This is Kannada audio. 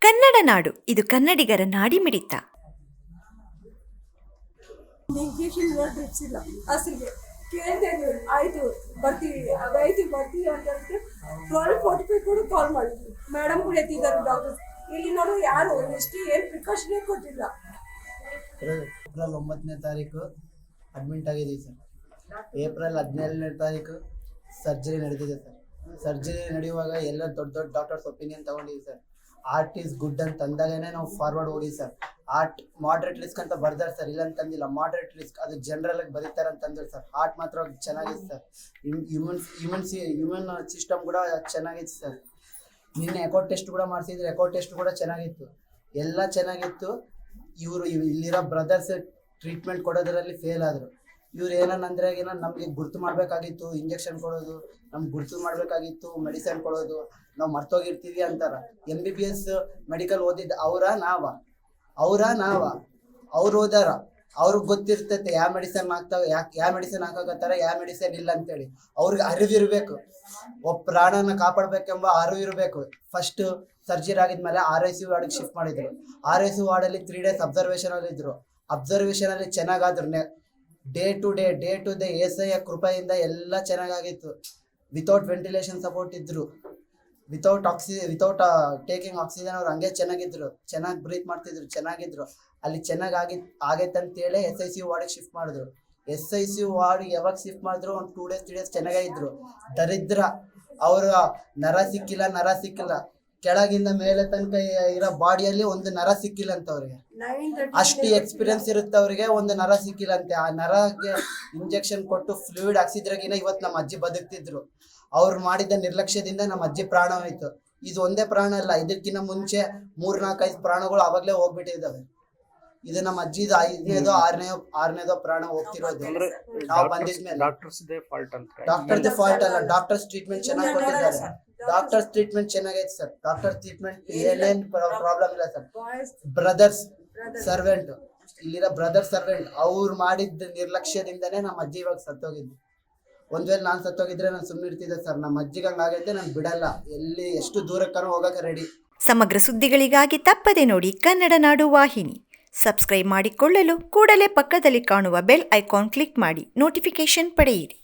ಕನ್ನಡ ನಾಡು, ಇದು ಕನ್ನಡಿಗರ ನಾಡಿಮಿಡಿತ. ಇಂಜೆಕ್ಷನ್ ಡ್ರಿಪ್ಸ್ ಇಲ್ಲ ಹಸಿಗೆ ಕೇಳಿದೆ. ಆಯಿತು ಬರ್ತೀವಿ ಅದಾಯ್ತು ಬರ್ತೀವಿ ಅಂತ 12:45 ಕೂಡ ಕಾಲ್ ಮಾಡಿದ್ವಿ. ಮೇಡಮ್ ಕೂಡ ಎತ್ತಿದ್ದಾರೆ ಡಾಕ್ಟರ್ಸ್. ಇಲ್ಲಿ ನೋಡು ಯಾರು ಏನು ಪ್ರಿಕಾಷನ್ ಕೊಟ್ಟಿಲ್ಲ. ಏಪ್ರಿಲ್ 9ನೇ ತಾರೀಕು ಅಡ್ಮಿಂಟ್ ಆಗಿದ್ದೀವಿ ಸರ್. ಏಪ್ರಿಲ್ 17ನೇ ತಾರೀಕು ಸರ್ಜರಿ ನಡೆದಿದೆ ಸರ್. ಸರ್ಜರಿ ನಡೆಯುವಾಗ ಎಲ್ಲ ದೊಡ್ಡ ದೊಡ್ಡ ಡಾಕ್ಟರ್ಸ್ ಒಪಿನಿಯನ್ ತಗೊಂಡಿದ್ದೀವಿ ಸರ್. ಆರ್ಟ್ ಈಸ್ ಗುಡ್ ಅಂತ ಅಂದಾಗನೇ ನಾವು ಫಾರ್ವರ್ಡ್ ಹೋಗಿ ಸರ್. ಆರ್ಟ್ ಮಾಡ್ರೇಟ್ ರಿಸ್ಕ್ ಅಂತ ಬರ್ದಾರೆ ಸರ್, ಇಲ್ಲ ಅಂತಂದಿಲ್ಲ. ಮಾಡ್ರೇಟ್ ರಿಸ್ಕ್ ಅದು ಜನರಲ್ ಆಗಿ ಬರೀತಾರೆ ಅಂತಂದ್ರೆ ಸರ್. ಆರ್ಟ್ ಮಾತ್ರ ಚೆನ್ನಾಗಿದೆ ಸರ್. ಹ್ಯೂಮನ್ ಸಿಸ್ಟಮ್ ಕೂಡ ಚೆನ್ನಾಗಿತ್ತು ಸರ್. ನಿನ್ನೆ ಎಕೋ ಟೆಸ್ಟ್ ಕೂಡ ಮಾಡಿಸಿದ್ರೆ ಎಕೋ ಟೆಸ್ಟ್ ಕೂಡ ಚೆನ್ನಾಗಿತ್ತು, ಎಲ್ಲ ಚೆನ್ನಾಗಿತ್ತು. ಇವರು ಇಲ್ಲಿರೋ ಬ್ರದರ್ಸ್ ಟ್ರೀಟ್ಮೆಂಟ್ ಕೊಡೋದ್ರಲ್ಲಿ ಫೇಲ್ ಆದರು. ಇವ್ರು ಏನಂದ್ರೆ ನಮಗೆ ಗುರ್ತು ಮಾಡಬೇಕಾಗಿತ್ತು, ಇಂಜೆಕ್ಷನ್ ಕೊಡೋದು ನಮ್ಗೆ ಗುರ್ತು ಮಾಡಬೇಕಾಗಿತ್ತು, ಮೆಡಿಸನ್ ಕೊಡೋದು ನಾವು ಮರ್ತೋಗಿರ್ತೀವಿ ಅಂತಾರ. MBBS ಮೆಡಿಕಲ್ ಓದಿದ್ದು ಅವ್ರ ನಾವ ಅವ್ರು ಓದಾರ, ಅವ್ರಿಗೆ ಗೊತ್ತಿರ್ತೈತೆ ಯಾವ ಮೆಡಿಸನ್ ಹಾಕ್ತಾವೆ, ಯಾವ ಮೆಡಿಸನ್ ಹಾಕಾಕತ್ತಾರ, ಯಾವ ಮೆಡಿಸನ್ ಇಲ್ಲ ಅಂತೇಳಿ. ಅವ್ರಿಗೆ ಅರಿವಿರ್ಬೇಕು, ಒಬ್ಬ ಪ್ರಾಣನ ಕಾಪಾಡ್ಬೇಕೆಂಬ ಅರಿವು ಇರಬೇಕು. ಫಸ್ಟ್ ಸರ್ಜರಿ ಆಗಿದ್ಮೇಲೆ RICU ವಾರ್ಡಿಗೆ ಶಿಫ್ಟ್ ಮಾಡಿದ್ರು. RICU ವಾರ್ಡಲ್ಲಿ 3 days ಅಬ್ಸರ್ವೇಷನ್ ಅಲ್ಲಿ ಇದ್ರು. ಅಬ್ಸರ್ವೇಷನ್ ಅಲ್ಲಿ ಚೆನ್ನಾಗಾದ್ರು. ಡೇ ಟು ಡೇ ಏಸಯ್ಯ ಕೃಪೆಯಿಂದ ಎಲ್ಲ ಚೆನ್ನಾಗಾಗಿತ್ತು. ವಿತೌಟ್ ವೆಂಟಿಲೇಷನ್ ಸಪೋರ್ಟ್ ಇದ್ರು, ವಿತೌಟ್ ಟೇಕಿಂಗ್ ಆಕ್ಸಿಜನ್. ಅವ್ರು ಹಂಗೆ ಚೆನ್ನಾಗಿದ್ರು, ಚೆನ್ನಾಗಿ ಬ್ರೀತ್ ಮಾಡ್ತಿದ್ರು, ಚೆನ್ನಾಗಿದ್ರು. ಅಲ್ಲಿ ಚೆನ್ನಾಗಿ ಆಗೈತಂತೇಳಿ SICU ವಾರ್ಡಿಗೆ ಶಿಫ್ಟ್ ಮಾಡಿದ್ರು. SICU ವಾರ್ಡ್ ಯಾವಾಗ ಶಿಫ್ಟ್ ಮಾಡಿದ್ರು ಒಂದು 2 days 3 days ಚೆನ್ನಾಗಿದ್ರು. ದರಿದ್ರ ಅವ್ರ ನರ ಸಿಕ್ಕಿಲ್ಲ, ಕೆಳಗಿಂದ ಮೇಲೆ ತನಕ ಇರೋ ಬಾಡಿಯಲ್ಲಿ ಒಂದು ನರ ಸಿಕ್ಕಿಲ್ಲ ಅಂತ ಅವ್ರಿಗೆ. ಅಷ್ಟು ಎಕ್ಸ್ಪೀರಿಯನ್ಸ್ ಇರುತ್ತೆ ಅವ್ರಿಗೆ, ಒಂದು ನರ ಸಿಕ್ಕಿಲ್ಲ ಅಂತೆ. ಆ ನರಗೆ ಇಂಜೆಕ್ಷನ್ ಕೊಟ್ಟು ಫ್ಲೂಯಿಡ್ ಹಾಕ್ಸಿದ್ರಾಗಿನ ಇವತ್ತು ನಮ್ಮ ಅಜ್ಜಿ ಬದುಕ್ತಿದ್ರು. ಅವ್ರು ಮಾಡಿದ ನಿರ್ಲಕ್ಷ್ಯದಿಂದ ನಮ್ಮ ಅಜ್ಜಿ ಪ್ರಾಣ ಹೋಯ್ತು. ಇದು ಒಂದೇ ಪ್ರಾಣ ಅಲ್ಲ, ಇದಕ್ಕಿಂತ ಮುಂಚೆ 3-4-5 ಪ್ರಾಣಗಳು ಅವಾಗಲೇ ಹೋಗ್ಬಿಟ್ಟಿದ್ದಾವೆ. ಇದು ನಮ್ಮ ಅಜ್ಜಿದು 5ನೇದೋ 6ನೇದೋ ಪ್ರಾಣ ಹೋಗ್ತಿರೋದು. ನಾವು ಬಂದಿದ್ಮೇಲೆ ಡಾಕ್ಟರ್ದೇ ಫಾಲ್ಟ್ ಅಲ್ಲ, ಡಾಕ್ಟರ್ಸ್ ಟ್ರೀಟ್ಮೆಂಟ್ ಚೆನ್ನಾಗಿ ಕೊಟ್ಟಿದ್ದಾರೆ. ಡಾಕ್ಟರ್ಸ್ ಟ್ರೀಟ್ಮೆಂಟ್ ಚೆನ್ನಾಗೈತೆ ಸರ್. ಡಾಕ್ಟರ್ ಟ್ರೀಟ್ಮೆಂಟ್ ಏನೇನ್ ಪ್ರಾಬ್ಲಮ್ ಇಲ್ಲ ಸರ್. ಬ್ರದರ್ಸ್ ಸರ್ವೆಂಟ್, ಇಲ್ಲಿರೋ ಬ್ರದರ್ ಸರ್ವೆಂಟ್ ಅವ್ರು ಮಾಡಿದ ನಿರ್ಲಕ್ಷ್ಯದಿಂದನೇ ನಮ್ಮ ಅಜ್ಜಿ ಇವಾಗ ಸತ್ತೋಗಿದ್ದು. ಒಂದ್ ವೇಳೆ ನಾನು ಸತ್ತೋಗಿದ್ರೆ ನಾನು ಸುಮ್ಮನೆ ಇರ್ತಿದ್ದೆ ಸರ್. ನಮ್ಮ ಅಜ್ಜಿಗೆ ಹಂಗಾಗೈತೆ, ನಾನು ಬಿಡಲ್ಲ, ಎಲ್ಲಿ ಎಷ್ಟು ದೂರಕ್ಕೂ ಹೋಗಕ್ಕೆ ರೆಡಿ. ಸಮಗ್ರ ಸುದ್ದಿಗಳಿಗಾಗಿ ತಪ್ಪದೆ ನೋಡಿ ಕನ್ನಡ ನಾಡು ವಾಹಿನಿ. ಸಬ್ಸ್ಕ್ರೈಬ್ ಮಾಡಿಕೊಳ್ಳಲು ಕೂಡಲೇ ಪಕ್ಕದಲ್ಲಿ ಕಾಣುವ ಬೆಲ್ ಐಕಾನ್ ಕ್ಲಿಕ್ ಮಾಡಿ ನೋಟಿಫಿಕೇಶನ್ ಪಡೆಯಿರಿ.